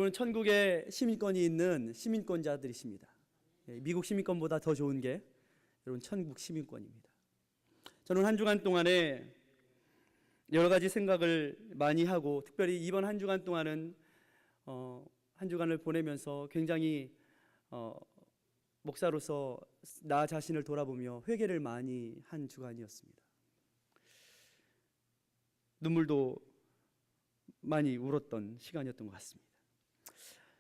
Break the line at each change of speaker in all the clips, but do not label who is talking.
여러분, 천국에 시민권이 있는 시민권자들이십니다. 미국 시민권보다 더 좋은 게 여러분 천국 시민권입니다. 저는 한 주간 동안에 여러 가지 생각을 많이 하고, 특별히 이번 한 주간 동안은 한 주간을 보내면서 굉장히 목사로서 나 자신을 돌아보며 회개를 많이 한 주간이었습니다. 눈물도 많이 울었던 시간이었던 것 같습니다.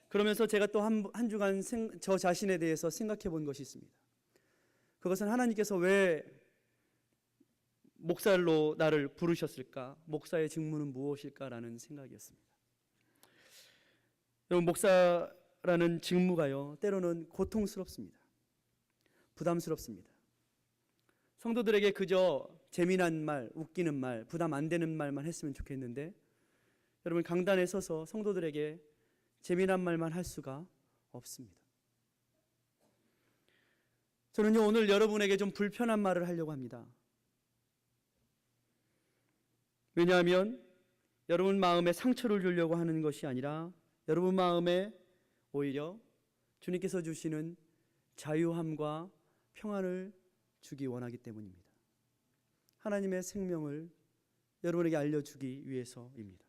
그러면서 제가 또 한 주간 저 자신에 대해서 생각해 본 것이 있습니다. 그것은 하나님께서 왜 목사로 나를 부르셨을까? 목사의 직무는 무엇일까라는 생각이었습니다. 여러분, 목사라는 직무가요, 때로는 고통스럽습니다. 부담스럽습니다. 성도들에게 그저 재미난 말, 웃기는 말, 부담 안 되는 말만 했으면 좋겠는데, 여러분, 강단에 서서 성도들에게 재미난 말만 할 수가 없습니다. 저는요, 오늘 여러분에게 좀 불편한 말을 하려고 합니다. 왜냐하면 여러분 마음에 상처를 주려고 하는 것이 아니라 여러분 마음에 오히려 주님께서 주시는 자유함과 평안을 주기 원하기 때문입니다. 하나님의 생명을 여러분에게 알려주기 위해서입니다.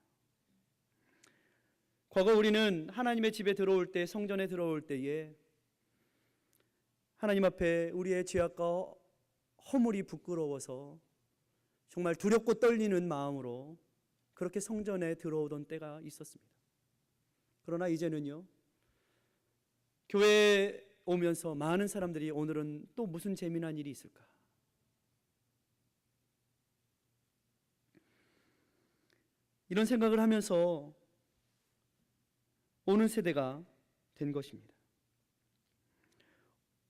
과거 우리는 하나님의 집에 들어올 때, 성전에 들어올 때에 하나님 앞에 우리의 죄악과 허물이 부끄러워서 정말 두렵고 떨리는 마음으로 그렇게 성전에 들어오던 때가 있었습니다. 그러나 이제는요, 교회에 오면서 많은 사람들이 오늘은 또 무슨 재미난 일이 있을까? 이런 생각을 하면서 오는 세대가 된 것입니다.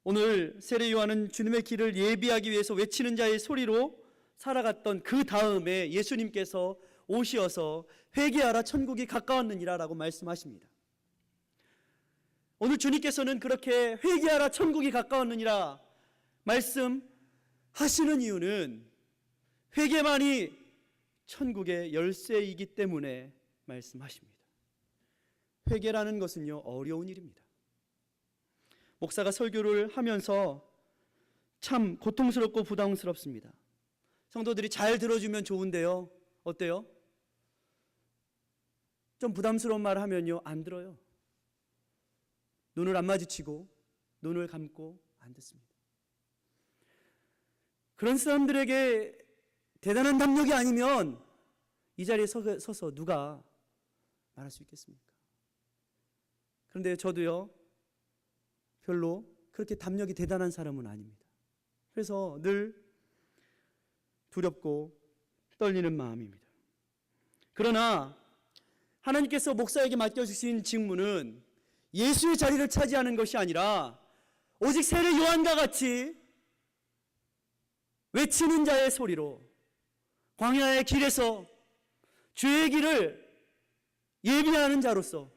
오늘 세례 요한은 주님의 길을 예비하기 위해서 외치는 자의 소리로 살아갔던 그 다음에 예수님께서 오시어서 회개하라, 천국이 가까웠느니라 라고 말씀하십니다. 오늘 주님께서는 그렇게 회개하라, 천국이 가까웠느니라 말씀하시는 이유는 회개만이 천국의 열쇠이기 때문에 말씀하십니다. 회개라는 것은요, 어려운 일입니다. 목사가 설교를 하면서 참 고통스럽고 부담스럽습니다. 성도들이 잘 들어주면 좋은데요, 어때요? 좀 부담스러운 말 하면요, 안 들어요. 눈을 안 마주치고 눈을 감고 안 듣습니다. 그런 사람들에게 대단한 담력이 아니면 이 자리에 서서 누가 말할 수 있겠습니까? 그런데 저도요, 별로 그렇게 담력이 대단한 사람은 아닙니다. 그래서 늘 두렵고 떨리는 마음입니다. 그러나 하나님께서 목사에게 맡겨주신 직무는 예수의 자리를 차지하는 것이 아니라 오직 세례 요한과 같이 외치는 자의 소리로 광야의 길에서 주의 길을 예비하는 자로서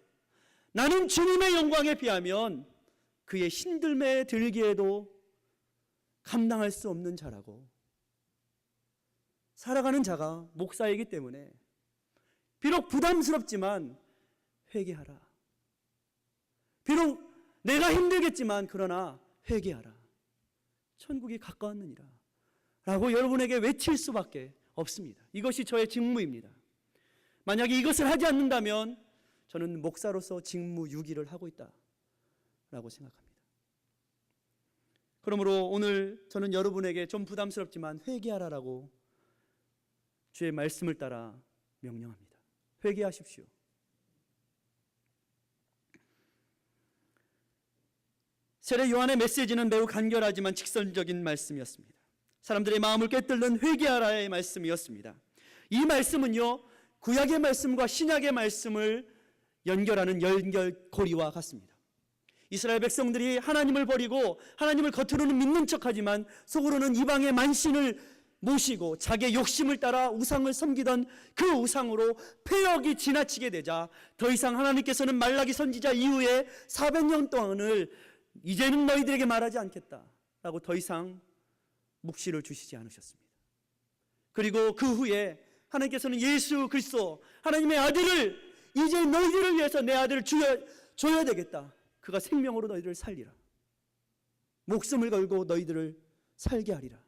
나는 주님의 영광에 비하면 그의 힘듦에 들기에도 감당할 수 없는 자라고 살아가는 자가 목사이기 때문에 비록 부담스럽지만 회개하라. 비록 내가 힘들겠지만 그러나 회개하라. 천국이 가까웠느니라 라고 여러분에게 외칠 수밖에 없습니다. 이것이 저의 직무입니다. 만약에 이것을 하지 않는다면 저는 목사로서 직무 유기를 하고 있다라고 생각합니다. 그러므로 오늘 저는 여러분에게 좀 부담스럽지만 회개하라라고 주의 말씀을 따라 명령합니다. 회개하십시오. 세례 요한의 메시지는 매우 간결하지만 직선적인 말씀이었습니다. 사람들의 마음을 꿰뚫는 회개하라의 말씀이었습니다. 이 말씀은요, 구약의 말씀과 신약의 말씀을 연결하는 연결고리와 같습니다. 이스라엘 백성들이 하나님을 버리고 하나님을 겉으로는 믿는 척하지만 속으로는 이방의 만신을 모시고 자기의 욕심을 따라 우상을 섬기던 그 우상으로 폐역이 지나치게 되자 더 이상 하나님께서는 말라기 선지자 이후에 400년 동안을 이제는 너희들에게 말하지 않겠다라고 더 이상 묵시를 주시지 않으셨습니다. 그리고 그 후에 하나님께서는 예수 그리스도 하나님의 아들을 이제 너희들을 위해서 내 아들을 줘야 되겠다. 그가 생명으로 너희들을 살리라. 목숨을 걸고 너희들을 살게 하리라.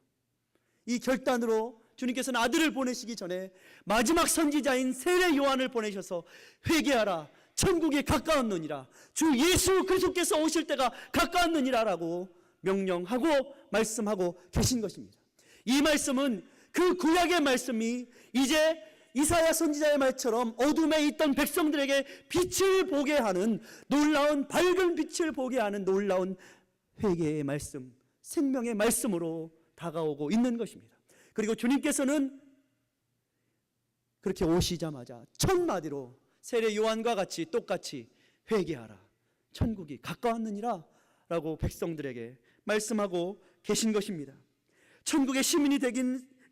이 결단으로 주님께서는 아들을 보내시기 전에 마지막 선지자인 세례 요한을 보내셔서 회개하라, 천국이 가까웠느니라, 주 예수 그리스도께서 오실 때가 가까웠느니라 라고 명령하고 말씀하고 계신 것입니다. 이 말씀은 그 구약의 말씀이 이제 이사야 선지자의 말처럼 어둠에 있던 백성들에게 빛을 보게 하는, 놀라운 밝은 빛을 보게 하는 놀라운 회개의 말씀, 생명의 말씀으로 다가오고 있는 것입니다. 그리고 주님께서는 그렇게 오시자마자 첫 마디로 세례 요한과 같이 똑같이 회개하라, 천국이 가까웠느니라 라고 백성들에게 말씀하고 계신 것입니다. 천국의 시민이 되기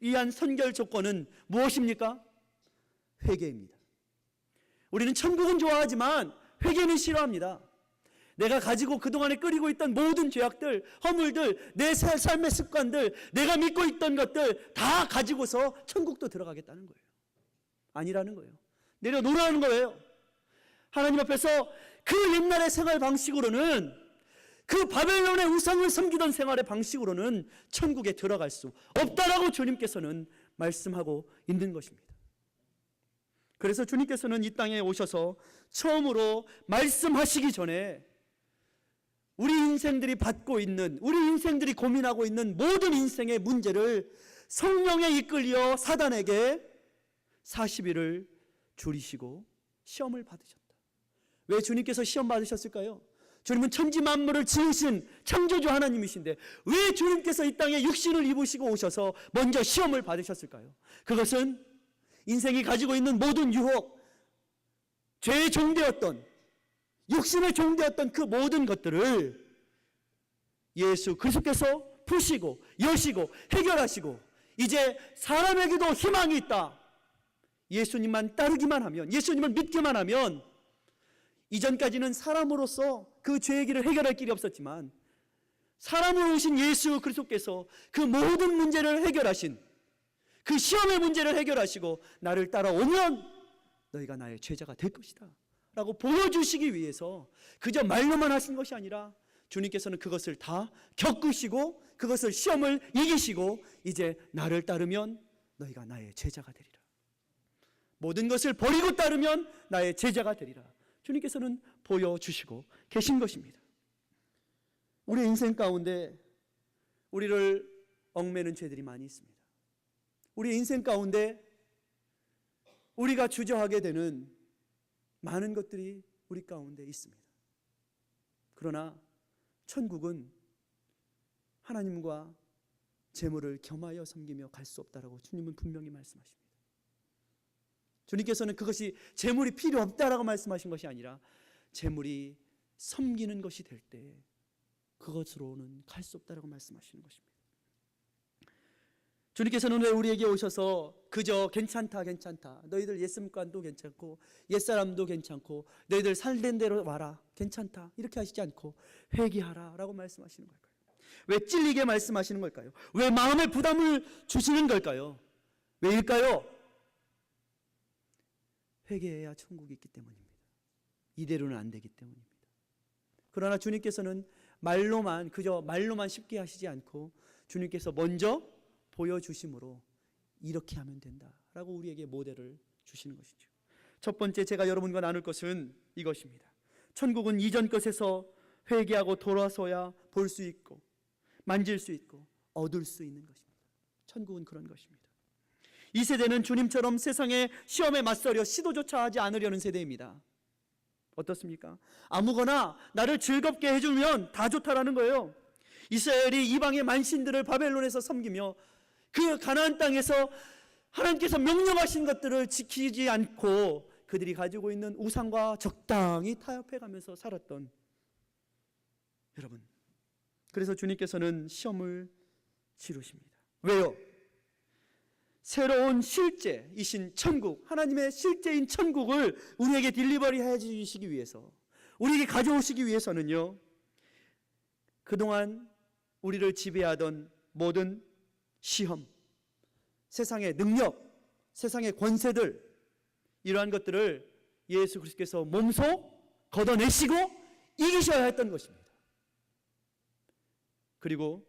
위한 선결 조건은 무엇입니까? 회개입니다. 우리는 천국은 좋아하지만 회개는 싫어합니다. 내가 가지고 그동안에 끓이고 있던 모든 죄악들, 허물들, 내 삶의 습관들, 내가 믿고 있던 것들 다 가지고서 천국도 들어가겠다는 거예요. 아니라는 거예요. 내려놓으라는 거예요. 하나님 앞에서 그 옛날의 생활 방식으로는, 그 바벨론의 우상을 섬기던 생활의 방식으로는 천국에 들어갈 수 없다라고 주님께서는 말씀하고 있는 것입니다. 그래서 주님께서는 이 땅에 오셔서 처음으로 말씀하시기 전에 우리 인생들이 받고 있는, 우리 인생들이 고민하고 있는 모든 인생의 문제를 성령에 이끌려 사단에게 40일을 줄이시고 시험을 받으셨다. 왜 주님께서 시험 받으셨을까요? 주님은 천지 만물을 지으신 창조주 하나님이신데 왜 주님께서 이 땅에 육신을 입으시고 오셔서 먼저 시험을 받으셨을까요? 그것은 인생이 가지고 있는 모든 유혹, 죄의 종되었던, 육신의 종되었던 그 모든 것들을 예수 그리스도께서 푸시고 여시고 해결하시고 이제 사람에게도 희망이 있다. 예수님만 따르기만 하면, 예수님을 믿기만 하면, 이전까지는 사람으로서 그 죄의 길을 해결할 길이 없었지만 사람으로 오신 예수 그리스도께서 그 모든 문제를 해결하신, 그 시험의 문제를 해결하시고 나를 따라오면 너희가 나의 제자가 될 것이다 라고 보여주시기 위해서 그저 말로만 하신 것이 아니라 주님께서는 그것을 다 겪으시고 그것을 시험을 이기시고 이제 나를 따르면 너희가 나의 제자가 되리라, 모든 것을 버리고 따르면 나의 제자가 되리라, 주님께서는 보여주시고 계신 것입니다. 우리의 인생 가운데 우리를 얽매는 죄들이 많이 있습니다. 우리의 인생 가운데 우리가 주저하게 되는 많은 것들이 우리 가운데 있습니다. 그러나 천국은 하나님과 재물을 겸하여 섬기며 갈 수 없다라고 주님은 분명히 말씀하십니다. 주님께서는 그것이 재물이 필요 없다라고 말씀하신 것이 아니라 재물이 섬기는 것이 될 때 그것으로는 갈 수 없다라고 말씀하시는 것입니다. 주님께서는 왜 우리에게 오셔서 그저 괜찮다 너희들 옛 습관도 괜찮고 옛사람도 괜찮고 너희들 살던 대로 와라 괜찮다 이렇게 하시지 않고 회개하라 라고 말씀하시는 걸까요? 왜 찔리게 말씀하시는 걸까요? 왜 마음의 부담을 주시는 걸까요? 왜일까요? 회개해야 천국이 있기 때문입니다. 이대로는 안 되기 때문입니다. 그러나 주님께서는 그저 말로만 쉽게 하시지 않고 주님께서 먼저 보여주심으로 이렇게 하면 된다라고 우리에게 모델을 주시는 것이죠. 첫 번째 제가 여러분과 나눌 것은 이것입니다. 천국은 이전 것에서 회개하고 돌아서야 볼 수 있고 만질 수 있고 얻을 수 있는 것입니다. 천국은 그런 것입니다. 이 세대는 주님처럼 세상의 시험에 맞서려 시도조차 하지 않으려는 세대입니다. 어떻습니까? 아무거나 나를 즐겁게 해주면 다 좋다라는 거예요. 이스라엘이 이방의 만신들을 바벨론에서 섬기며 그 가나안 땅에서 하나님께서 명령하신 것들을 지키지 않고 그들이 가지고 있는 우상과 적당히 타협해가면서 살았던 여러분, 그래서 주님께서는 시험을 치르십니다. 왜요? 새로운 실제이신 천국, 하나님의 실제인 천국을 우리에게 딜리버리 해주시기 위해서, 우리에게 가져오시기 위해서는요, 그동안 우리를 지배하던 모든 시험, 세상의 능력, 세상의 권세들, 이러한 것들을 예수 그리스도께서 몸소 걷어내시고 이기셔야 했던 것입니다. 그리고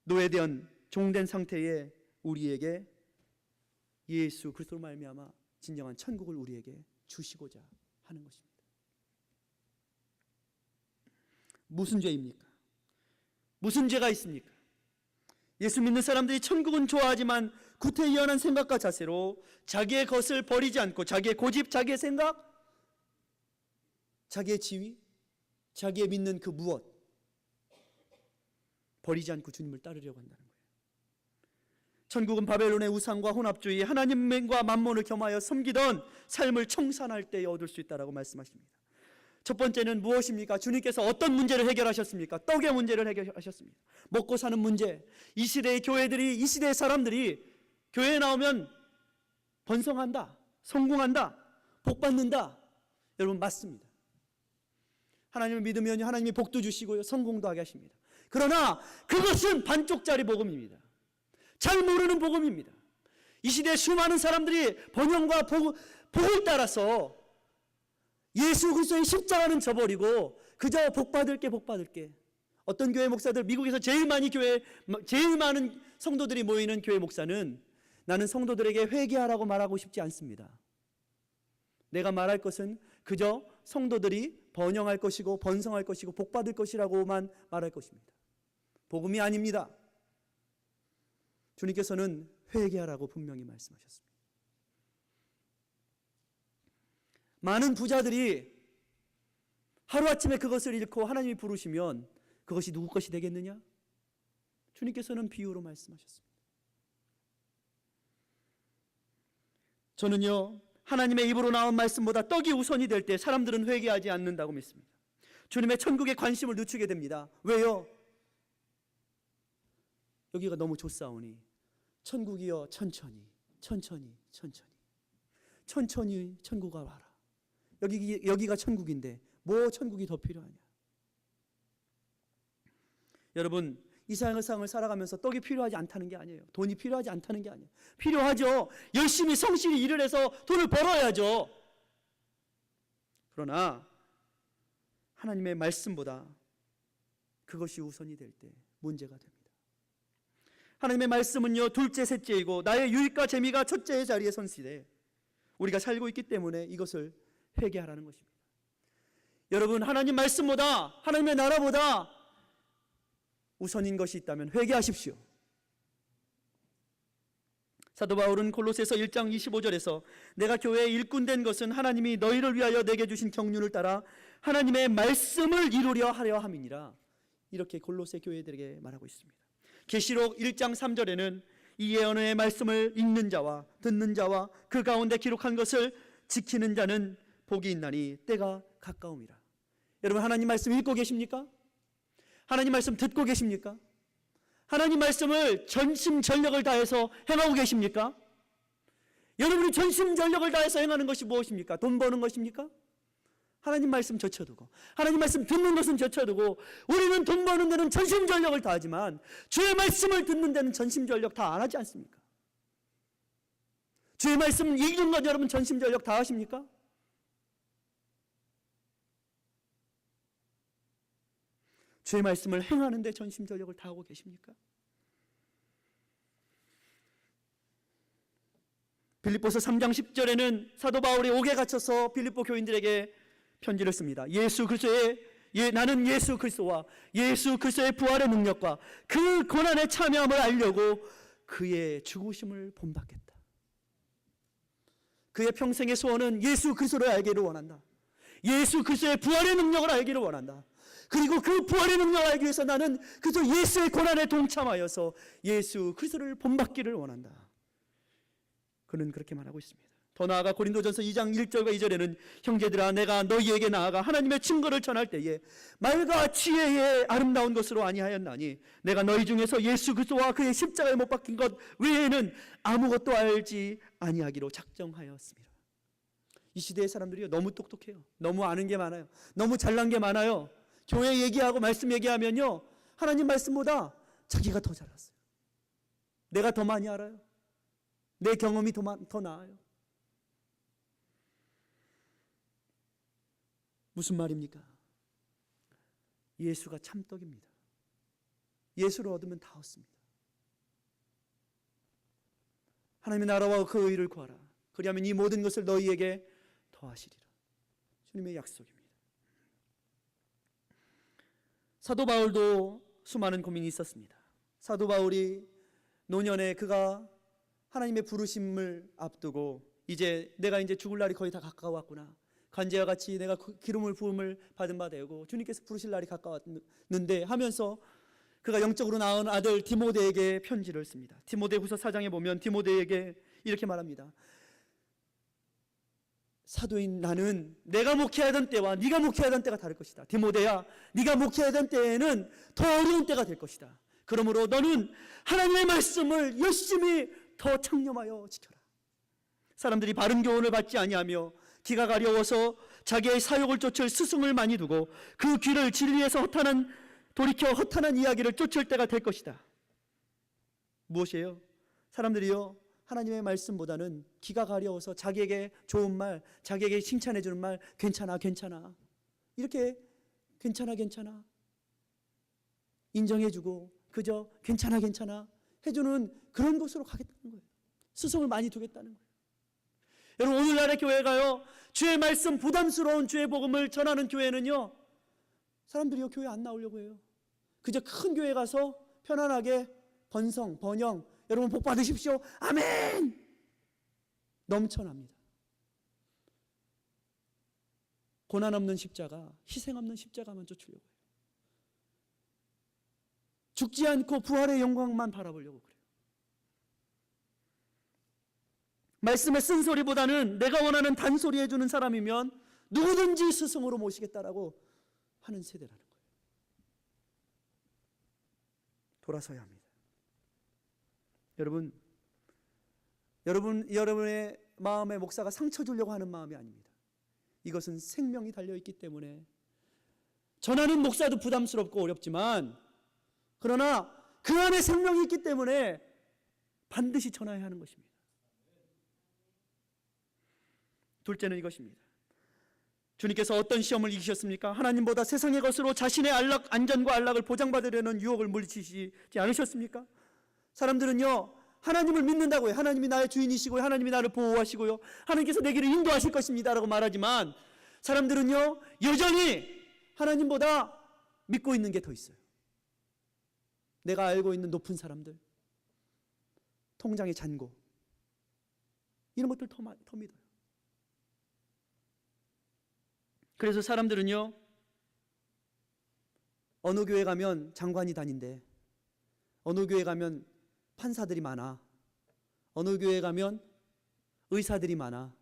노예되은 종된 상태의 우리에게 예수 그리스도로 말미암아 진정한 천국을 우리에게 주시고자 하는 것입니다. 무슨 죄입니까? 무슨 죄가 있습니까? 예수 믿는 사람들이 천국은 좋아하지만 구태의연한 생각과 자세로 자기의 것을 버리지 않고 자기의 고집, 자기의 생각, 자기의 지위, 자기의 믿는 그 무엇 버리지 않고 주님을 따르려고 한다는 거예요. 천국은 바벨론의 우상과 혼합주의, 하나님과 만몬을 겸하여 섬기던 삶을 청산할 때에 얻을 수 있다라고 말씀하십니다. 첫 번째는 무엇입니까? 주님께서 어떤 문제를 해결하셨습니까? 떡의 문제를 해결하셨습니다. 먹고 사는 문제. 이 시대의 교회들이, 이 시대의 사람들이 교회에 나오면 번성한다, 성공한다, 복받는다. 여러분 맞습니다. 하나님을 믿으면 하나님이 복도 주시고요, 성공도 하게 하십니다. 그러나 그것은 반쪽짜리 복음입니다. 잘 모르는 복음입니다. 이 시대에 수많은 사람들이 번영과 복을 따라서 예수 그리스도의 십자가는 저버리고 그저 복받을게. 어떤 교회 목사들, 미국에서 제일 많은 성도들이 모이는 교회 목사는 나는 성도들에게 회개하라고 말하고 싶지 않습니다. 내가 말할 것은 그저 성도들이 번영할 것이고 번성할 것이고 복받을 것이라고만 말할 것입니다. 복음이 아닙니다. 주님께서는 회개하라고 분명히 말씀하셨습니다. 많은 부자들이 하루아침에 그것을 잃고 하나님이 부르시면 그것이 누구 것이 되겠느냐? 주님께서는 비유로 말씀하셨습니다. 저는요, 하나님의 입으로 나온 말씀보다 떡이 우선이 될 때 사람들은 회개하지 않는다고 믿습니다. 주님의 천국에 관심을 늦추게 됩니다. 왜요? 여기가 너무 좋사오니 천국이여 천천히 천국아 와라. 여기가 천국인데 뭐 천국이 더 필요하냐? 여러분, 이 세상을 살아가면서 떡이 필요하지 않다는 게 아니에요. 돈이 필요하지 않다는 게 아니에요. 필요하죠. 열심히 성실히 일을 해서 돈을 벌어야죠. 그러나 하나님의 말씀보다 그것이 우선이 될 때 문제가 됩니다. 하나님의 말씀은요, 둘째, 셋째이고 나의 유익과 재미가 첫째의 자리에 선 시대 우리가 살고 있기 때문에 이것을 회개하라는 것입니다. 여러분, 하나님 말씀보다, 하나님의 나라보다 우선인 것이 있다면 회개하십시오. 사도 바울은 골로새서 1장 25절에서 내가 교회의 일꾼 된 것은 하나님이 너희를 위하여 내게 주신 경륜을 따라 하나님의 말씀을 이루려 하려 함이니라, 이렇게 골로새 교회들에게 말하고 있습니다. 계시록 1장 3절에는 이 예언의 말씀을 읽는 자와 듣는 자와 그 가운데 기록한 것을 지키는 자는 복이 있나니 때가 가까움이라. 여러분, 하나님 말씀 읽고 계십니까? 하나님 말씀 듣고 계십니까? 하나님 말씀을 전심전력을 다해서 행하고 계십니까? 여러분이 전심전력을 다해서 행하는 것이 무엇입니까? 돈 버는 것입니까? 하나님 말씀 젖혀두고, 하나님 말씀 듣는 것은 젖혀두고, 우리는 돈 버는 데는 전심전력을 다하지만 주의 말씀을 듣는 데는 전심전력 다 안 하지 않습니까? 주의 말씀 읽는 것 여러분 전심전력 다 하십니까? 주의 말씀을 행하는 데 전심전력을 다하고 계십니까? 빌립보서 3장 10절에는 사도 바울이 옥에 갇혀서 빌립보 교인들에게 편지를 씁니다. 나는 예수 그리스도와 예수 그리스도의 부활의 능력과 그 고난에 참여함을 알려고 그의 죽으심을 본받겠다. 그의 평생의 소원은 예수 그리스도를 알기를 원한다. 예수 그리스도의 부활의 능력을 알기를 원한다. 그리고 그 부활의 능력을 알기 위해서 나는 그저 예수의 고난에 동참하여서 예수 그리스도를 본받기를 원한다. 그는 그렇게 말하고 있습니다. 더 나아가 고린도전서 2장 1절과 2절에는 형제들아, 내가 너희에게 나아가 하나님의 증거를 전할 때에 말과 지혜의 아름다운 것으로 아니하였나니 내가 너희 중에서 예수 그리스도와 그의 십자가에 못 박힌 것 외에는 아무것도 알지 아니하기로 작정하였습니다. 이 시대의 사람들이요, 너무 똑똑해요. 너무 아는 게 많아요. 너무 잘난 게 많아요. 교회 얘기하고 말씀 얘기하면요, 하나님 말씀보다 자기가 더 잘 알았어요. 내가 더 많이 알아요. 내 경험이 더 나아요. 무슨 말입니까? 예수가 참떡입니다. 예수를 얻으면 다 얻습니다. 하나님의 나라와 그 의를 구하라. 그리하면 이 모든 것을 너희에게 더하시리라. 주님의 약속입니다. 사도 바울도 수많은 고민이 있었습니다. 사도 바울이 노년에 그가 하나님의 부르심을 앞두고 내가 이제 죽을 날이 거의 다 가까웠구나. 간제와 같이 내가 기름을 부음을 받은 바 되고 주님께서 부르실 날이 가까웠는데 하면서 그가 영적으로 낳은 아들 디모데에게 편지를 씁니다. 디모데후서 4장에 보면 디모데에게 이렇게 말합니다. 사도인 나는 내가 목회하던 때와 네가 목회하던 때가 다를 것이다. 디모데야, 네가 목회하던 때에는 더 어려운 때가 될 것이다. 그러므로 너는 하나님의 말씀을 열심히 더 창념하여 지켜라. 사람들이 바른 교훈을 받지 아니하며 귀가 가려워서 자기의 사욕을 쫓을 스승을 많이 두고 그 귀를 진리에서 돌이켜 허탄한 이야기를 쫓을 때가 될 것이다. 무엇이에요? 사람들이요, 하나님의 말씀보다는 귀가 가려워서 자기에게 좋은 말, 자기에게 칭찬해 주는 말, 괜찮아 괜찮아, 이렇게 괜찮아 괜찮아 인정해 주고 그저 괜찮아 괜찮아 해주는 그런 곳으로 가겠다는 거예요. 스승을 많이 두겠다는 거예요. 여러분, 오늘날의 교회가요, 주의 말씀, 부담스러운 주의 복음을 전하는 교회는요, 사람들이요 교회 안 나오려고 해요. 그저 큰 교회 가서 편안하게 번영, 여러분 복 받으십시오, 아멘, 넘쳐납니다. 고난 없는 십자가, 희생 없는 십자가만 쫓으려고 해요. 죽지 않고 부활의 영광만 바라보려고 그래요. 말씀의 쓴소리보다는 내가 원하는 단소리 해주는 사람이면 누구든지 스승으로 모시겠다라고 하는 세대라는 거예요. 돌아서야 합니다. 여러분의 마음에 목사가 상처 주려고 하는 마음이 아닙니다. 이것은 생명이 달려있기 때문에 전하는 목사도 부담스럽고 어렵지만, 그러나 그 안에 생명이 있기 때문에 반드시 전해야 하는 것입니다. 둘째는 이것입니다. 주님께서 어떤 시험을 이기셨습니까? 하나님보다 세상의 것으로 자신의 안전과 안락을 보장받으려는 유혹을 물리치지 않으셨습니까? 사람들은요, 하나님을 믿는다고요. 하나님이 나의 주인이시고요, 하나님이 나를 보호하시고요, 하나님께서 내 길을 인도하실 것입니다 라고 말하지만, 사람들은요 여전히 하나님보다 믿고 있는 게 더 있어요. 내가 알고 있는 높은 사람들, 통장의 잔고, 이런 것들 더 믿어요. 그래서 사람들은요, 어느 교회 가면 장관이 다닌대, 어느 교회 가면 판사들이 많아, 어느 교회 가면 의사들이 많아.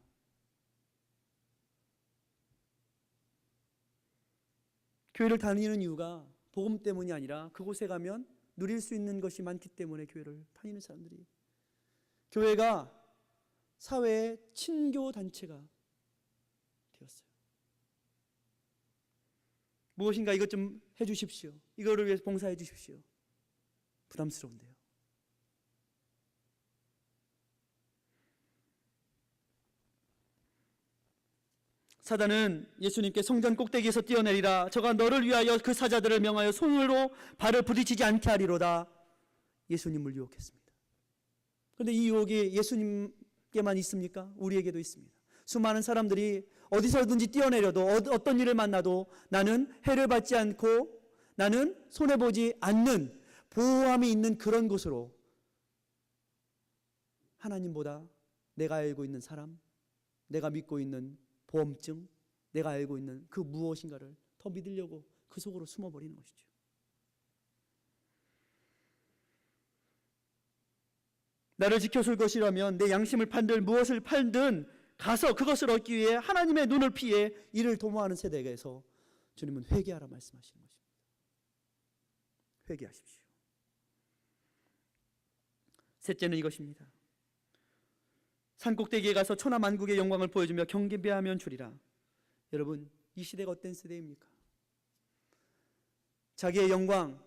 교회를 다니는 이유가 복음 때문이 아니라 그곳에 가면 누릴 수 있는 것이 많기 때문에 교회를 다니는 사람들이, 교회가 사회의 친교 단체가 되었어요. 무엇인가 이것 좀 해주십시오, 이거를 위해서 봉사해 주십시오. 부담스러운데요. 사단은 예수님께 성전 꼭대기에서 뛰어내리라, 저가 너를 위하여 그 사자들을 명하여 손으로 발을 부딪히지 않게 하리로다, 예수님을 유혹했습니다. 그런데 이 유혹이 예수님께만 있습니까? 우리에게도 있습니다. 수많은 사람들이 어디서든지 뛰어내려도, 어떤 일을 만나도 나는 해를 받지 않고 나는 손해보지 않는 보호함이 있는 그런 곳으로, 하나님보다 내가 알고 있는 사람, 내가 믿고 있는 보험증, 내가 알고 있는 그 무엇인가를 더 믿으려고 그 속으로 숨어버리는 것이죠. 나를 지켜줄 것이라면 내 양심을 판들 무엇을 팔든 가서 그것을 얻기 위해 하나님의 눈을 피해 이를 도모하는 세대에서 주님은 회개하라 말씀하시는 것입니다. 회개하십시오. 셋째는 이것입니다. 산꼭대기에 가서 천하만국의 영광을 보여주며 경배하면 주리라. 여러분, 이 시대가 어떤 세대입니까? 자기의 영광,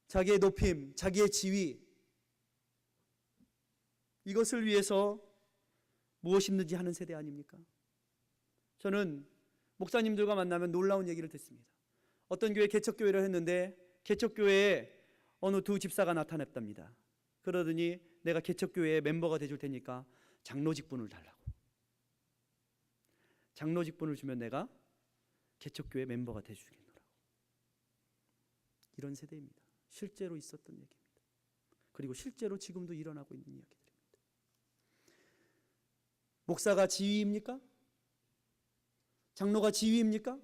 자기의 높임, 자기의 지위, 이것을 위해서 무엇이든지 하는 세대 아닙니까? 저는 목사님들과 만나면 놀라운 얘기를 듣습니다. 어떤 교회 개척교회를 했는데 개척교회에 어느 두 집사가 나타났답니다. 그러더니 내가 개척교회의 멤버가 돼줄 테니까 장로 직분을 달라고. 장로 직분을 주면 내가 개척교회 멤버가 돼주겠노라고. 이런 세대입니다. 실제로 있었던 얘기입니다. 그리고 실제로 지금도 일어나고 있는 이야기들입니다. 목사가 지위입니까? 장로가 지위입니까?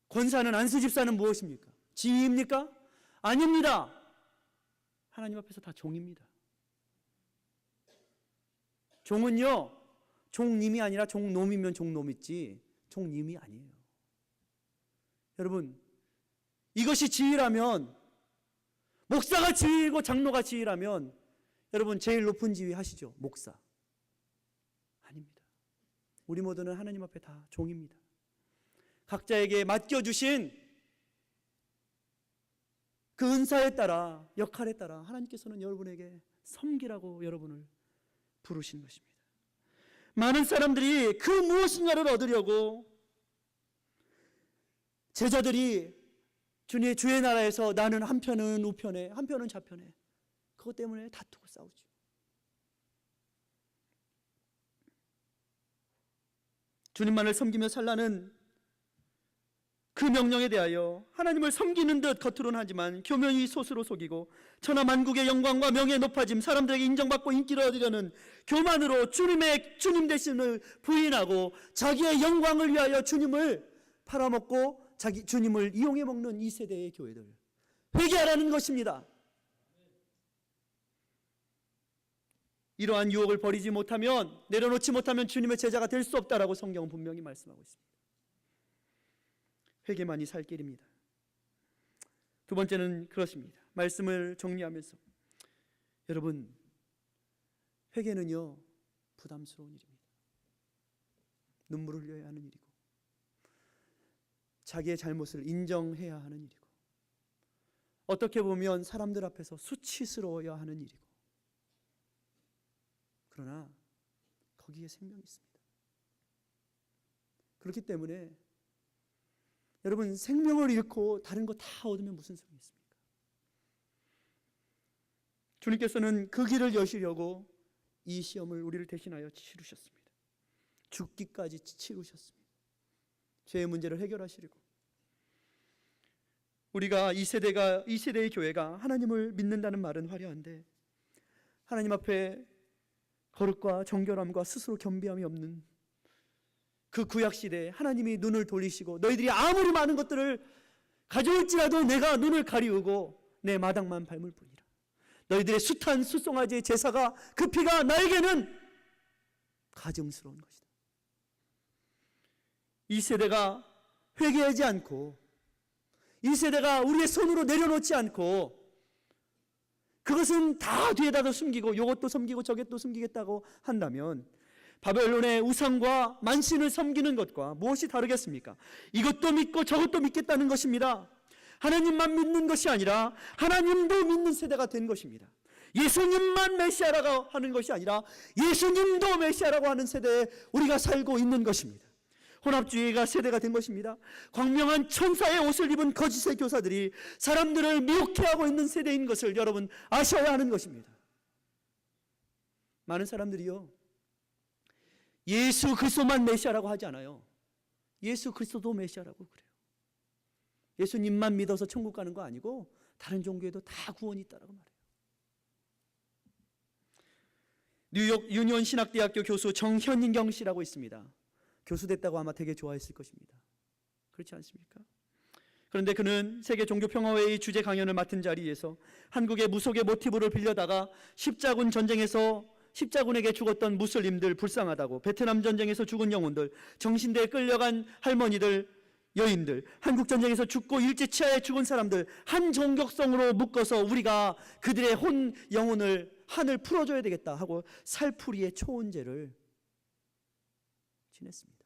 권사는 안수 집사는 무엇입니까? 지위입니까? 아닙니다. 하나님 앞에서 다 종입니다. 종은요, 종님이 아니라 종놈이면 종놈이지 종님이 아니에요. 여러분, 이것이 지위라면, 목사가 지위이고 장로가 지위라면 여러분 제일 높은 지위 하시죠? 목사. 아닙니다. 우리 모두는 하나님 앞에 다 종입니다. 각자에게 맡겨주신 그 은사에 따라, 역할에 따라 하나님께서는 여러분에게 섬기라고 여러분을 부르신 것입니다. 많은 사람들이 그 무엇인가를 얻으려고 제자들이 주의 나라에서 나는 한편은 우편에 한편은 좌편에, 그것 때문에 다투고 싸우죠. 주님만을 섬기며 살라는 그 명령에 대하여 하나님을 섬기는 듯 겉으로는 하지만 교묘히 스스로 속이고 천하 만국의 영광과 명예의 높아짐, 사람들에게 인정받고 인기를 얻으려는 교만으로 주님 대신을 부인하고 자기의 영광을 위하여 주님을 팔아먹고 주님을 이용해 먹는 이 세대의 교회들, 회개하라는 것입니다. 이러한 유혹을 버리지 못하면, 내려놓지 못하면 주님의 제자가 될 수 없다라고 성경은 분명히 말씀하고 있습니다. 회개만이 살 길입니다. 두 번째는 그렇습니다. 말씀을 정리하면서 여러분, 회개는요 부담스러운 일입니다. 눈물을 흘려야 하는 일이고 자기의 잘못을 인정해야 하는 일이고 어떻게 보면 사람들 앞에서 수치스러워야 하는 일이고, 그러나 거기에 생명이 있습니다. 그렇기 때문에 여러분, 생명을 잃고 다른 거 다 얻으면 무슨 소용이 있습니까? 주님께서는 그 길을 여시려고 이 시험을 우리를 대신하여 치르셨습니다. 죽기까지 치르셨습니다. 죄의 문제를 해결하시려고. 우리가 이 세대의 교회가 하나님을 믿는다는 말은 화려한데 하나님 앞에 거룩과 정결함과 스스로 겸비함이 없는 그 구약시대에 하나님이 눈을 돌리시고 너희들이 아무리 많은 것들을 가져올지라도 내가 눈을 가리우고 내 마당만 밟을 뿐이라. 너희들의 숱한 숫송아지의 제사가 그 피가 나에게는 가증스러운 것이다. 이 세대가 회개하지 않고, 이 세대가 우리의 손으로 내려놓지 않고 그것은 다 뒤에다도 숨기고 이것도 섬기고 저것도 숨기겠다고 한다면 바벨론의 우상과 만신을 섬기는 것과 무엇이 다르겠습니까? 이것도 믿고 저것도 믿겠다는 것입니다. 하나님만 믿는 것이 아니라 하나님도 믿는 세대가 된 것입니다. 예수님만 메시아라고 하는 것이 아니라 예수님도 메시아라고 하는 세대에 우리가 살고 있는 것입니다. 혼합주의가 세대가 된 것입니다. 광명한 천사의 옷을 입은 거짓의 교사들이 사람들을 미혹해하고 있는 세대인 것을 여러분 아셔야 하는 것입니다. 많은 사람들이요, 예수 그리스도만 메시아라고 하지 않아요. 예수 그리스도도 메시아라고 그래요. 예수님만 믿어서 천국 가는 거 아니고 다른 종교에도 다 구원이 있다라고 말해요. 뉴욕 유니온 신학대학교 교수 정현경 씨라고 있습니다. 교수 됐다고 아마 되게 좋아했을 것입니다. 그렇지 않습니까? 그런데 그는 세계 종교평화회의 주재 강연을 맡은 자리에서 한국의 무속의 모티브를 빌려다가 십자군 전쟁에서 십자군에게 죽었던 무슬림들 불쌍하다고, 베트남 전쟁에서 죽은 영혼들, 정신대에 끌려간 할머니들, 여인들, 한국 전쟁에서 죽고 일제치하에 죽은 사람들 한 종교성으로 묶어서 우리가 그들의 영혼을 한을 풀어줘야 되겠다 하고 살풀이의 초혼제를 지냈습니다.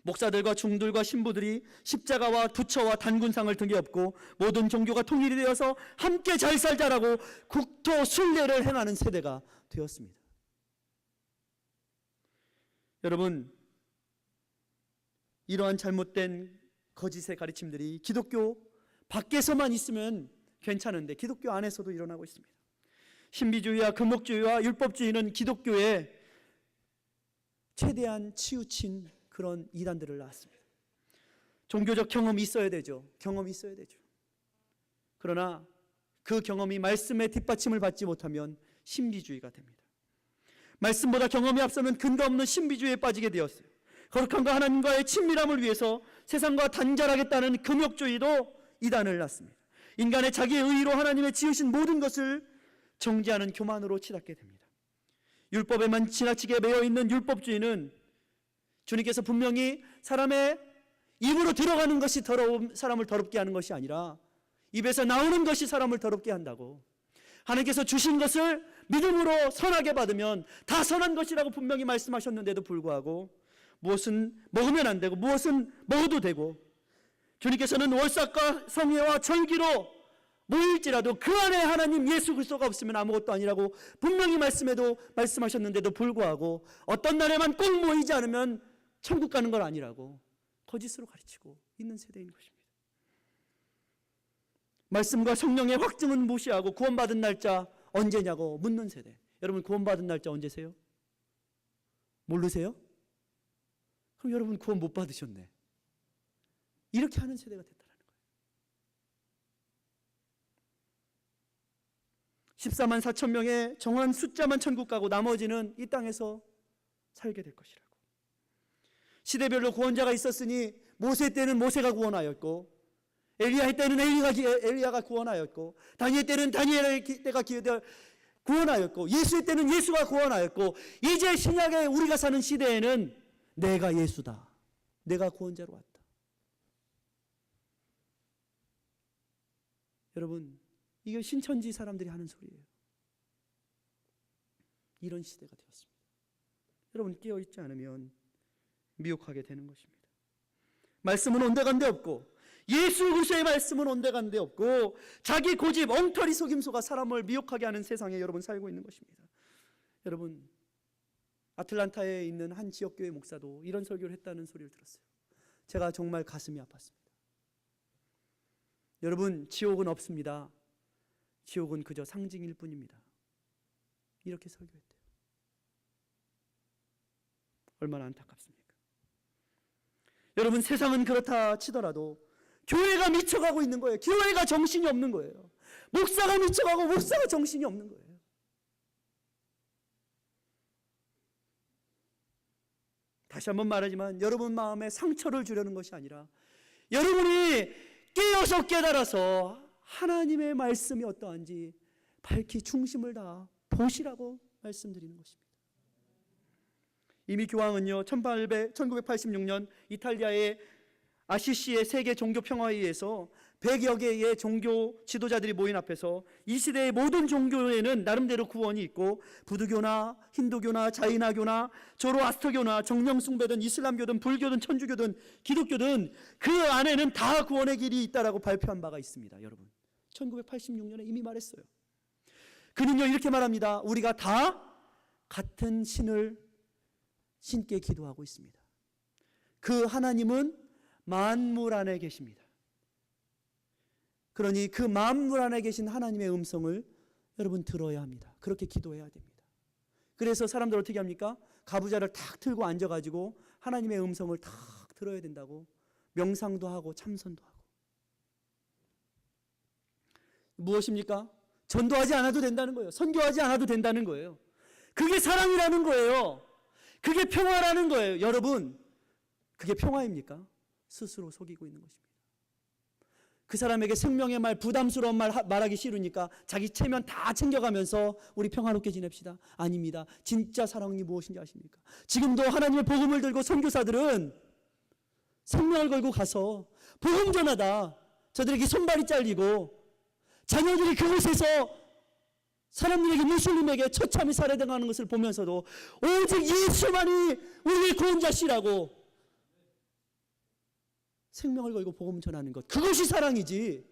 목사들과 중들과 신부들이 십자가와 부처와 단군상을 등에 업고 모든 종교가 통일이 되어서 함께 잘 살자라고 국토 순례를 행하는 세대가 되었습니다. 여러분, 이러한 잘못된 거짓의 가르침들이 기독교 밖에서만 있으면 괜찮은데 기독교 안에서도 일어나고 있습니다. 신비주의와 금목주의와 율법주의는 기독교에 최대한 치우친 그런 이단들을 낳았습니다. 종교적 경험이 있어야 되죠. 경험이 있어야 되죠. 그러나 그 경험이 말씀의 뒷받침을 받지 못하면 신비주의가 됩니다. 말씀보다 경험이 앞서면 근거 없는 신비주의에 빠지게 되었어요. 거룩함과 하나님과의 친밀함을 위해서 세상과 단절하겠다는 금욕주의도 이단을 낳습니다. 인간의 자기의 의로 하나님의 지으신 모든 것을 정죄하는 교만으로 치닫게 됩니다. 율법에만 지나치게 매여있는 율법주의는 주님께서 분명히 사람의 입으로 들어가는 것이 사람을 더럽게 하는 것이 아니라 입에서 나오는 것이 사람을 더럽게 한다고, 하나님께서 주신 것을 믿음으로 선하게 받으면 다 선한 것이라고 분명히 말씀하셨는데도 불구하고 무엇은 먹으면 안 되고 무엇은 먹어도 되고, 주님께서는 월삭과 성회와 절기로 모일지라도 그 안에 하나님 예수 그리스도가 없으면 아무것도 아니라고 분명히 말씀하셨는데도 불구하고 어떤 날에만 꼭 모이지 않으면 천국 가는 건 아니라고 거짓으로 가르치고 있는 세대인 것입니다. 말씀과 성령의 확증은 무시하고 구원받은 날짜 언제냐고 묻는 세대. 여러분, 구원받은 날짜 언제세요? 모르세요? 그럼 여러분 구원 못 받으셨네. 이렇게 하는 세대가 됐다는 거예요. 14만 4천 명의 정한 숫자만 천국 가고 나머지는 이 땅에서 살게 될 것이라고. 시대별로 구원자가 있었으니 모세 때는 모세가 구원하였고, 엘리야 때는 엘리야가 구원하였고, 다니엘 때는 다니엘 때가 구원하였고, 예수의 때는 예수가 구원하였고, 이제 신약에 우리가 사는 시대에는 내가 예수다, 내가 구원자로 왔다. 여러분, 이게 신천지 사람들이 하는 소리예요. 이런 시대가 되었습니다. 여러분, 깨어있지 않으면 미혹하게 되는 것입니다. 말씀은 온데간데 없고, 예수 그리스도의 말씀은 온데간데 없고, 자기 고집, 엉터리 속임수가 사람을 미혹하게 하는 세상에 여러분 살고 있는 것입니다. 여러분, 아틀란타에 있는 한 지역교회 목사도 이런 설교를 했다는 소리를 들었어요. 제가 정말 가슴이 아팠습니다. 여러분, 지옥은 없습니다. 지옥은 그저 상징일 뿐입니다. 이렇게 설교했대요. 얼마나 안타깝습니까? 여러분, 세상은 그렇다 치더라도 교회가 미쳐가고 있는 거예요. 교회가 정신이 없는 거예요. 목사가 미쳐가고 목사가 정신이 없는 거예요. 다시 한번 말하지만 여러분 마음에 상처를 주려는 것이 아니라 여러분이 깨어서 깨달아서 하나님의 말씀이 어떠한지 밝히 중심을 다 보시라고 말씀드리는 것입니다. 이미 교황은요, 1986년 이탈리아의 아시시의 세계 종교 평화회의에서 100여 개의 종교 지도자들이 모인 앞에서 이 시대의 모든 종교에는 나름대로 구원이 있고, 부두교나 힌두교나 자이나교나 조로아스터교나 정령숭배든 이슬람교든 불교든 천주교든 기독교든 그 안에는 다 구원의 길이 있다라고 발표한 바가 있습니다. 여러분, 1986년에 이미 말했어요. 그는요 이렇게 말합니다. 우리가 다 같은 신께 기도하고 있습니다. 그 하나님은 만물 안에 계십니다. 그러니 그 만물 안에 계신 하나님의 음성을 여러분 들어야 합니다. 그렇게 기도해야 됩니다. 그래서 사람들 어떻게 합니까? 가부좌를 탁 틀고 앉아가지고 하나님의 음성을 탁 들어야 된다고 명상도 하고 참선도 하고. 무엇입니까? 전도하지 않아도 된다는 거예요. 선교하지 않아도 된다는 거예요. 그게 사랑이라는 거예요. 그게 평화라는 거예요. 여러분, 그게 평화입니까? 스스로 속이고 있는 것입니다. 그 사람에게 생명의 말, 부담스러운 말 말하기 싫으니까 자기 체면 다 챙겨가면서 우리 평화롭게 지냅시다. 아닙니다. 진짜 사랑이 무엇인지 아십니까? 지금도 하나님의 복음을 들고 선교사들은 생명을 걸고 가서 복음 전하다 저들에게 손발이 잘리고 자녀들이 그곳에서 사람들에게, 무슬림에게 처참히 살해당하는 것을 보면서도 오직 예수만이 우리의 구원자시라고 생명을 걸고 복음 전하는 것, 그것이 사랑이지.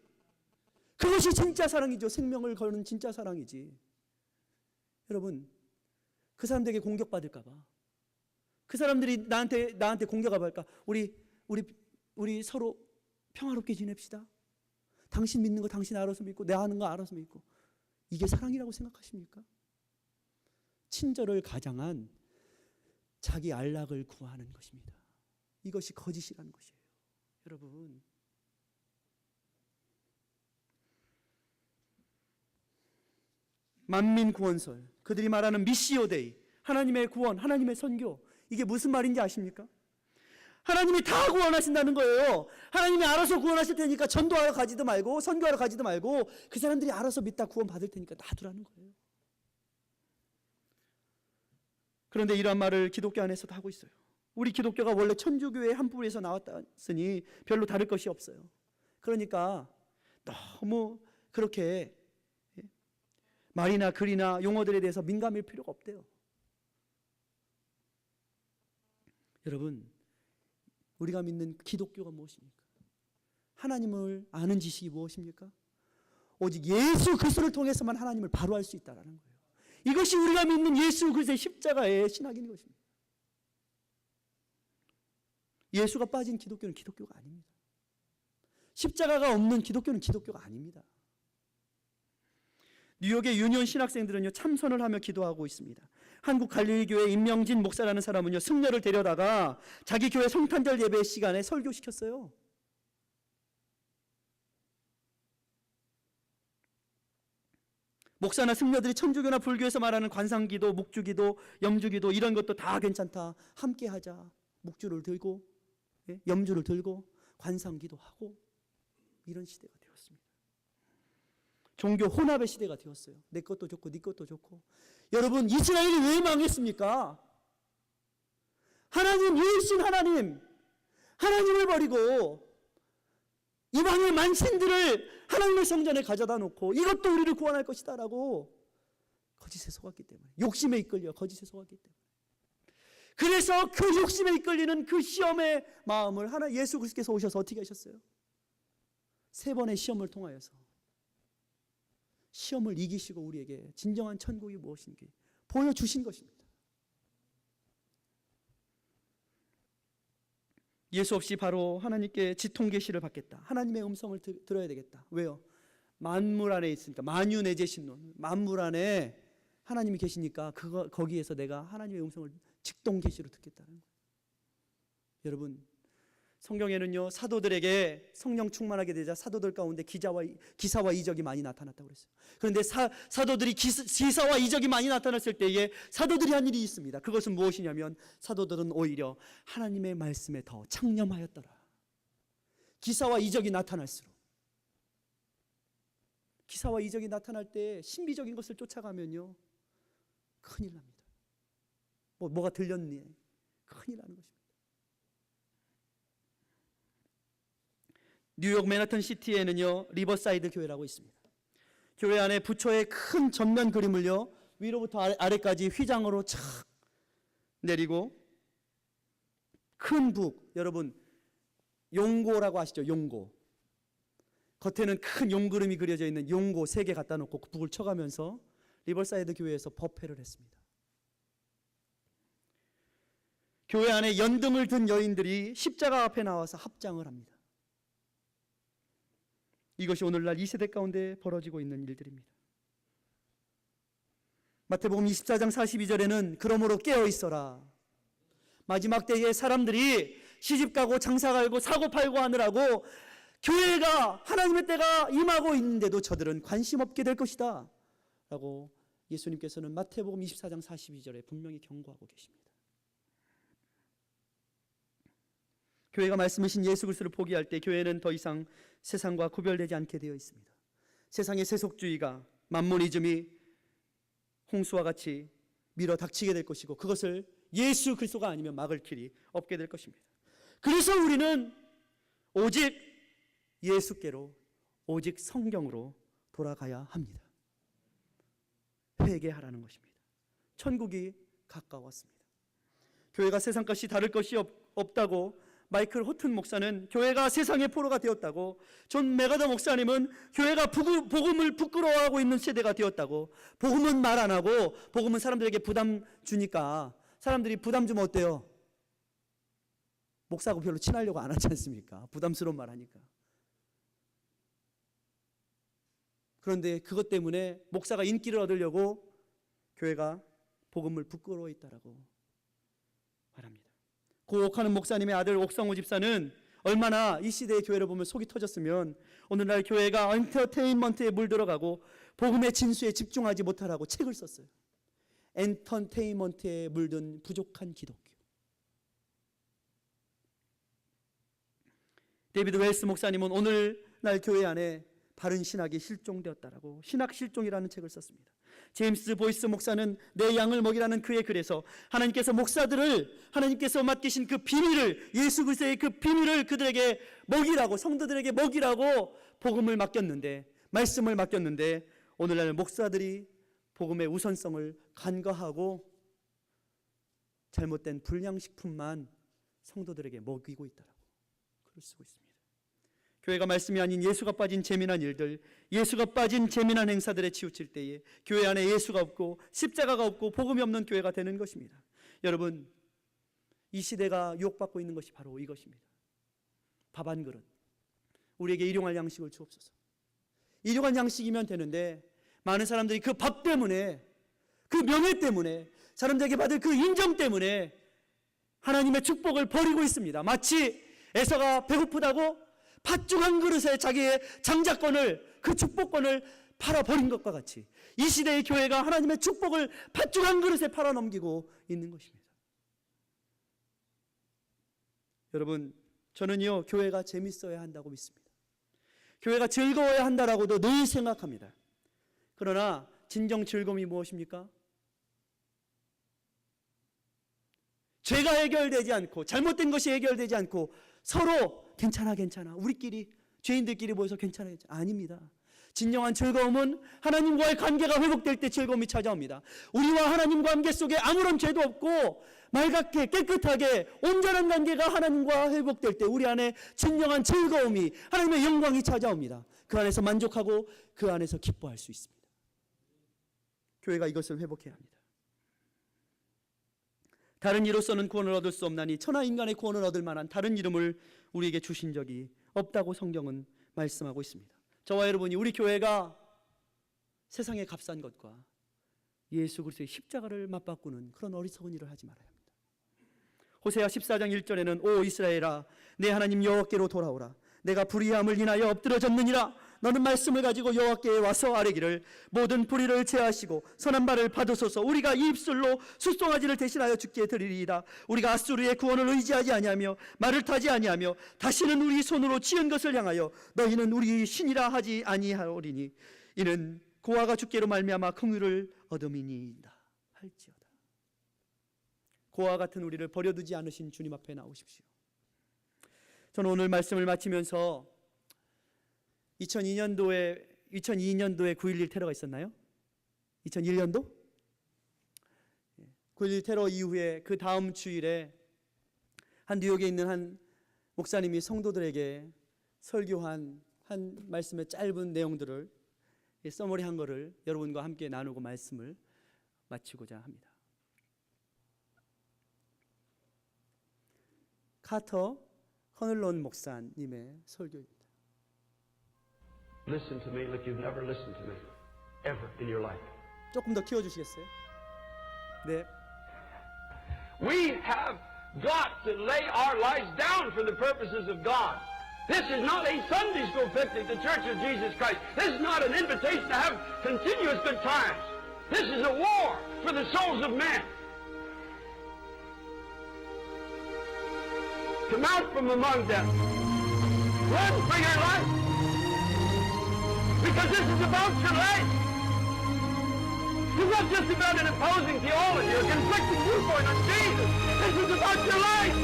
그것이 진짜 사랑이죠. 생명을 거는 진짜 사랑이지. 여러분, 그 사람들에게 공격받을까 봐, 그 사람들이 나한테 공격할까, 우리 우리 서로 평화롭게 지냅시다. 당신 믿는 거 당신 알아서 믿고 내 하는 거 알아서 믿고. 이게 사랑이라고 생각하십니까? 친절을 가장한 자기 안락을 구하는 것입니다. 이것이 거짓이라는 것이에요. 여러분, 만민구원설, 그들이 말하는 미시오데이, 하나님의 구원, 하나님의 선교, 이게 무슨 말인지 아십니까? 하나님이 다 구원하신다는 거예요. 하나님이 알아서 구원하실 테니까 전도하러 가지도 말고 선교하러 가지도 말고 그 사람들이 알아서 믿다 구원 받을 테니까 놔두라는 거예요. 그런데 이러한 말을 기독교 안에서도 하고 있어요. 우리 기독교가 원래 천주교의 한 뿌리에서 나왔으니 별로 다를 것이 없어요. 그러니까 너무 그렇게 말이나 글이나 용어들에 대해서 민감할 필요가 없대요. 여러분, 우리가 믿는 기독교가 무엇입니까? 하나님을 아는 지식이 무엇입니까? 오직 예수 그리스도를 통해서만 하나님을 바로 알 수 있다는 거예요. 이것이 우리가 믿는 예수 그리스도의 십자가의 신학인 것입니다. 예수가 빠진 기독교는 기독교가 아닙니다. 십자가가 없는 기독교는 기독교가 아닙니다. 뉴욕의 유니온 신학생들은요, 참선을 하며 기도하고 있습니다. 한국 갈릴리교회 임명진 목사라는 사람은요, 승려를 데려다가 자기 교회 성탄절 예배 시간에 설교시켰어요. 목사나 승려들이 천주교나 불교에서 말하는 관상기도, 묵주기도, 염주기도 이런 것도 다 괜찮다. 함께 하자. 묵주를 들고 염주를 들고 관상기도 하고 이런 시대가 되었습니다. 종교 혼합의 시대가 되었어요. 내 것도 좋고 네 것도 좋고. 여러분, 이스라엘이 왜 망했습니까? 하나님, 유일신 하나님을 버리고 이방의 만신들을 하나님의 성전에 가져다 놓고 이것도 우리를 구원할 것이다 라고 거짓에 속았기 때문에, 욕심에 이끌려 거짓에 속았기 때문에, 그래서 그 욕심에 이끌리는 그 시험의 마음을 예수 그리스도께서 오셔서 어떻게 하셨어요? 3번의 시험을 통하여서 시험을 이기시고 우리에게 진정한 천국이 무엇인지 보여주신 것입니다. 예수 없이 바로 하나님께 지통 계시를 받겠다. 하나님의 음성을 들어야 되겠다. 왜요? 만물 안에 있으니까. 만유 내재 신론. 만물 안에 하나님이 계시니까 거기에서 내가 하나님의 음성을 직동 계시로 듣겠다는 거예요. 여러분, 성경에는요, 사도들에게 성령 충만하게 되자 사도들 가운데 기사와 이적이 많이 나타났다고 그랬어요. 그런데 사도들이 기사와 이적이 많이 나타났을 때에 사도들이 한 일이 있습니다. 그것은 무엇이냐면 사도들은 오히려 하나님의 말씀에 더 창념하였더라. 기사와 이적이 나타날수록, 기사와 이적이 나타날 때 신비적인 것을 쫓아가면요, 큰일 납니다. 뭐가 들렸니? 큰일 나는 것입니다. 뉴욕 맨하튼 시티에는요, 리버사이드 교회라고 있습니다. 교회 안에 부처의 큰 전면 그림을요, 위로부터 아래까지 휘장으로 착 내리고, 큰 북, 여러분 용고라고 아시죠? 용고. 겉에는 큰 용그림이 그려져 있는 용고 3개 갖다 놓고 그 북을 쳐가면서 리버사이드 교회에서 법회를 했습니다. 교회 안에 연등을 든 여인들이 십자가 앞에 나와서 합장을 합니다. 이것이 오늘날 이 세대 가운데 벌어지고 있는 일들입니다. 마태복음 24장 42절에는 그러므로 깨어 있어라. 마지막 때에 사람들이 시집가고 장사가고 사고팔고 하느라고 교회가, 하나님의 때가 임하고 있는데도 저들은 관심 없게 될 것이다 라고 예수님께서는 마태복음 24장 42절에 분명히 경고하고 계십니다. 교회가 말씀하신 예수 그리스도를 포기할 때 교회는 더 이상 세상과 구별되지 않게 되어 있습니다. 세상의 세속주의가, 만모니즘이 홍수와 같이 밀어 닥치게 될 것이고, 그것을 예수 그리스도가 아니면 막을 길이 없게 될 것입니다. 그래서 우리는 오직 예수께로, 오직 성경으로 돌아가야 합니다. 회개하라는 것입니다. 천국이 가까웠습니다. 교회가 세상같이 다를 것이 없다고 마이클 호튼 목사는 교회가 세상의 포로가 되었다고, 존 메가더 목사님은 교회가 복음을 부끄러워하고 있는 세대가 되었다고, 복음은 말 안 하고 복음은 사람들에게 부담 주니까 사람들이 부담 주면 어때요? 목사하고 별로 친하려고 안 하지 않습니까? 부담스러운 말 하니까. 그런데 그것 때문에 목사가 인기를 얻으려고 교회가 복음을 부끄러워했다라고 말합니다. 그 옥하는 목사님의 아들 옥성호 집사는 얼마나 이 시대의 교회를 보면 속이 터졌으면 오늘날 교회가 엔터테인먼트에 물들어가고 복음의 진수에 집중하지 못하라고 책을 썼어요. 엔터테인먼트에 물든 부족한 기독교. 데이비드 웰스 목사님은 오늘날 교회 안에 바른 신학이 실종되었다라고 신학 실종이라는 책을 썼습니다. 제임스 보이스 목사는 내 양을 먹이라는 그의 글에서 하나님께서 목사들을 하나님께서 맡기신 그 비밀을 예수 그리스도의 그 비밀을 그들에게 먹이라고 성도들에게 먹이라고 복음을 맡겼는데 말씀을 맡겼는데 오늘날 목사들이 복음의 우선성을 간과하고 잘못된 불량식품만 성도들에게 먹이고 있다라고 글을 쓰고 있습니다. 교회가 말씀이 아닌 예수가 빠진 재미난 일들, 예수가 빠진 재미난 행사들에 치우칠 때에 교회 안에 예수가 없고 십자가가 없고 복음이 없는 교회가 되는 것입니다. 여러분, 이 시대가 유혹받고 있는 것이 바로 이것입니다. 밥 한 그릇, 우리에게 일용할 양식을 주옵소서. 일용할 양식이면 되는데 많은 사람들이 그 밥 때문에, 그 명예 때문에, 사람들에게 받을 그 인정 때문에 하나님의 축복을 버리고 있습니다. 마치 에서가 배고프다고 팥죽 한 그릇에 자기의 장자권을, 그 축복권을 팔아버린 것과 같이 이 시대의 교회가 하나님의 축복을 팥죽 한 그릇에 팔아넘기고 있는 것입니다. 여러분, 저는요 교회가 재밌어야 한다고 믿습니다. 교회가 즐거워야 한다라고도 늘 생각합니다. 그러나 진정 즐거움이 무엇입니까? 죄가 해결되지 않고 잘못된 것이 해결되지 않고 서로 괜찮아 우리끼리 죄인들끼리 모여서 괜찮아 아닙니다. 진정한 즐거움은 하나님과의 관계가 회복될 때 즐거움이 찾아옵니다. 우리와 하나님과 관계 속에 아무런 죄도 없고 맑게 깨끗하게 온전한 관계가 하나님과 회복될 때 우리 안에 진정한 즐거움이 하나님의 영광이 찾아옵니다. 그 안에서 만족하고 그 안에서 기뻐할 수 있습니다. 교회가 이것을 회복해야 합니다. 다른 이로서는 구원을 얻을 수 없나니 천하 인간의 구원을 얻을 만한 다른 이름을 우리에게 주신 적이 없다고 성경은 말씀하고 있습니다. 저와 여러분이 우리 교회가 세상에 값싼 것과 예수 그리스도의 십자가를 맞바꾸는 그런 어리석은 일을 하지 말아야 합니다. 호세아 14장 1절에는 오 이스라엘아 내 하나님 여호와께로 돌아오라. 내가 불의함을 인하여 엎드러졌느니라. 너는 말씀을 가지고 여호와께 와서 아뢰기를 모든 불의를 제하시고 선한 말을 받으소서. 우리가 이 입술로 숫송아지를 대신하여 주께 드리리이다. 우리가 앗수르의 구원을 의지하지 아니하며 말을 타지 아니하며 다시는 우리 손으로 지은 것을 향하여 너희는 우리 신이라 하지 아니하오리니 이는 고아가 주께로 말미암아 긍휼을 얻음이니이다 할지어다. 고아 같은 우리를 버려두지 않으신 주님 앞에 나오십시오. 저는 오늘 말씀을 마치면서 2002년도에 9.11 테러가 있었나요? 2001년도? 9.11 테러 이후에 그 다음 주일에 한 뉴욕에 있는 한 목사님이 성도들에게 설교한 한 말씀의 짧은 내용들을 서머리한 거를 여러분과 함께 나누고 말씀을 마치고자 합니다. 카터 커널론 목사님의 설교입니다.
Listen to me like you've never listened to me ever in your life.
조금 더 키워주시겠어요? 네.
We have got to lay our lives down for the purposes of God. This is not a Sunday school picnic, the Church of Jesus Christ. This is not an invitation to have continuous good times. This is a war for the souls of men. Come out from among them. Run for your life. Because this is about your life. It's not just about an opposing theology or conflicting viewpoint on Jesus. This is about your life.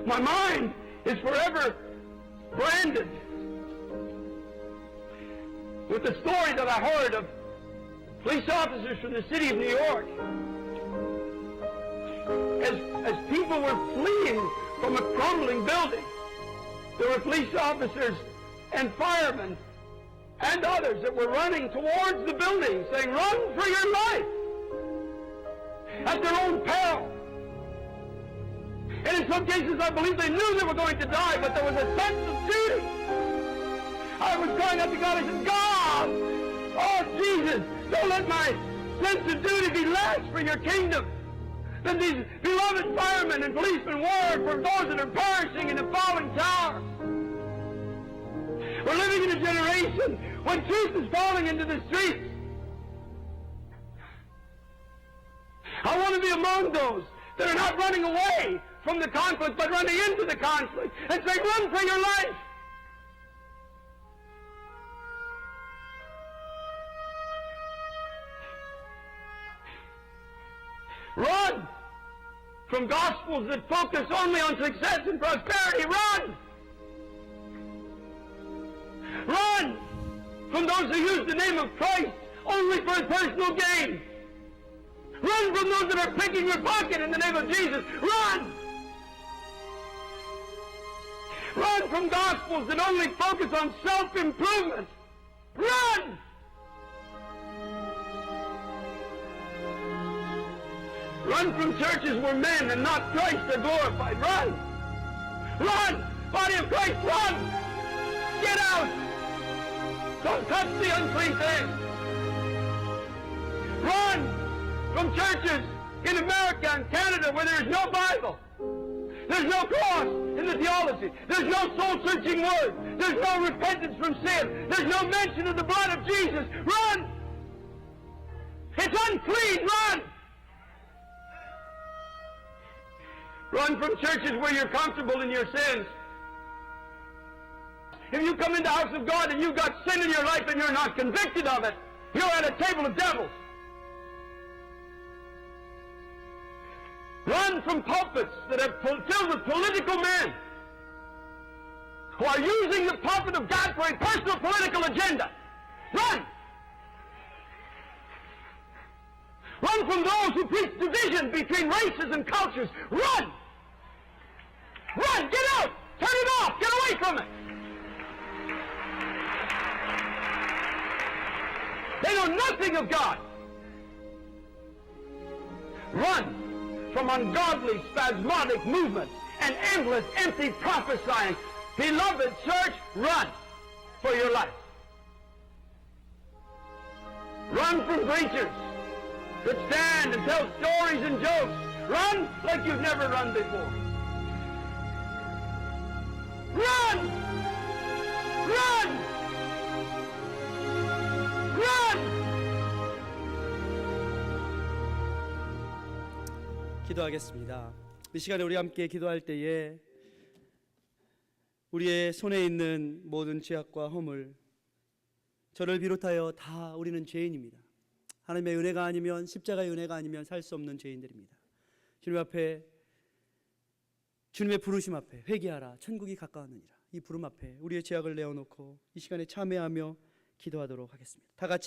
My mind is forever branded with the story that I heard of police officers from the city of New York. As people were fleeing from a crumbling building, there were police officers and firemen and others that were running towards the building, saying, "Run for your life," at their own peril. And in some cases, I believe they knew they were going to die, but there was a sense of duty. I was crying out to God. I said, "God, oh Jesus, don't let my sense of duty be less for your kingdom than these beloved firemen and policemen were for those that are perishing in the falling tower." We're living in a generation when truth is falling into the streets. I want to be among those that are not running away from the conflict, but running into the conflict and saying, "Run for your life." Run from gospels that focus only on success and prosperity. Run! Run from those who use the name of Christ only for his personal gain. Run from those that are picking your pocket in the name of Jesus. Run! Run from gospels that only focus on self-improvement. Run! Run from churches where men and not Christ are glorified. Run! Run! Body of Christ, run! Get out! Don't touch the unclean thing! Run from churches in America and Canada where there's no Bible. There's no cross in the theology. There's no soul-searching word. There's no repentance from sin. There's no mention of the blood of Jesus. Run! It's unclean. Run! Run from churches where you're comfortable in your sins. If you come into the house of God and you've got sin in your life and you're not convicted of it, you're at a table of devils. Run from pulpits that are filled with political men who are using the pulpit of God for a personal political agenda. Run! Run from those who preach division between races and cultures. Run! Run! Get out! Turn it off! Get away from it! They know nothing of God. Run from ungodly, spasmodic movements and endless, empty prophesying. Beloved church, run for your life. Run from preachers that stand and tell stories and jokes. Run like you've never run before. Run! Run! Run!
기도하겠습니다. 이 시간에 우리 함께 기도할 때에 우리의 손에 있는 모든 죄악과 허물, 저를 비롯하여 다 우리는 죄인입니다. 하나님의 은혜가 아니면, 십자가의 은혜가 아니면 살 수 없는 죄인들입니다. 주님 앞에, 주님의 부르심 앞에 회개하라, 천국이 가까웠느니라, 이 부름 앞에 우리의 죄악을 내어놓고 이 시간에 참회하며 기도하도록 하겠습니다. 다 같이